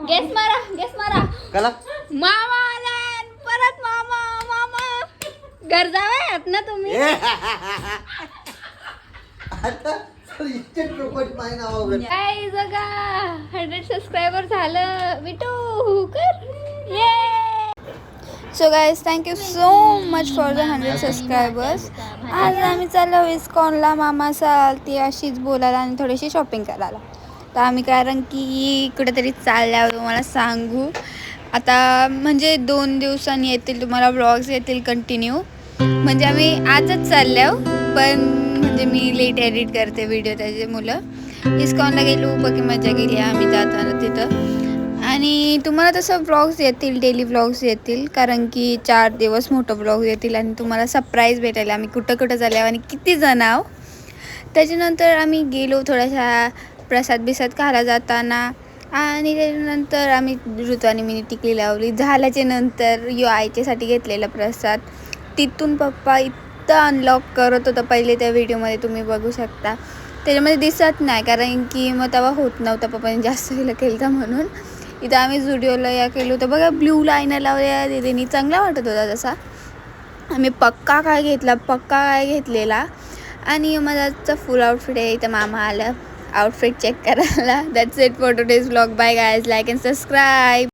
Guess मारा guess मारा. कला मामा आलाय परत. मामा मामा घर जावयात ना तुम्ही. आता इच्छित रोबोट माय नावावर काय जगा 100 सबस्क्रायबर झालं. विटू कर. ये. So guys thank you so much for the 100 subscribers. आज आम्ही चाललो इस्कॉनला मामाचा ती अशीच बोलायला आणि थोडीशी शॉपिंग करायला. तर आम्ही कारण की कुठेतरी चालल्यावर तुम्हाला सांगू. आता म्हणजे 2 दिवसांनी येतील तुम्हाला ब्लॉग्स येतील कंटिन्यू. म्हणजे आम्ही आजच चाललो पण म्हणजे मी लेट एडिट करते व्हिडिओ त्याचे मुलं. इस्कॉनला गेलो बाकी मजा केली आम्ही जाताना तिथं. आणि तुम्हाला तसं व्लॉग्स येतील डेली व्लॉग्स येतील कारण की 4 दिवस मोठं व्लॉग येतील आणि तुम्हाला सरप्राईज भेटायला आम्ही कुठं कुठं झाल्या आणि किती जण आहो. त्याच्यानंतर आम्ही गेलो थोडासा प्रसाद बिसाद खायला जाताना आणि त्याच्यानंतर आम्ही ऋतू मी टिकली लावली. झाल्याच्या नंतर आईच्यासाठी घेतलेला प्रसाद तिथून पप्पा इतकं अनलॉक करत होतं पहिले त्या व्हिडिओमध्ये तुम्ही बघू शकता. त्याच्यामध्ये दिसत नाही कारण की मग तेव्हा होत नव्हता पप्पाने जास्त केलं तर म्हणून. इथं आम्ही स्टुडिओला या केलो होतं बघा ब्ल्यू लाईनर लावल्या दिदीनी चांगला वाटत होता तसा. आम्ही पक्का काय घेतलेला आणि माझा फुल आउटफिट आहे. इथं मामा आलं आउटफिट चेक करायला. That's it for today's vlog. Bye guys. Like and subscribe.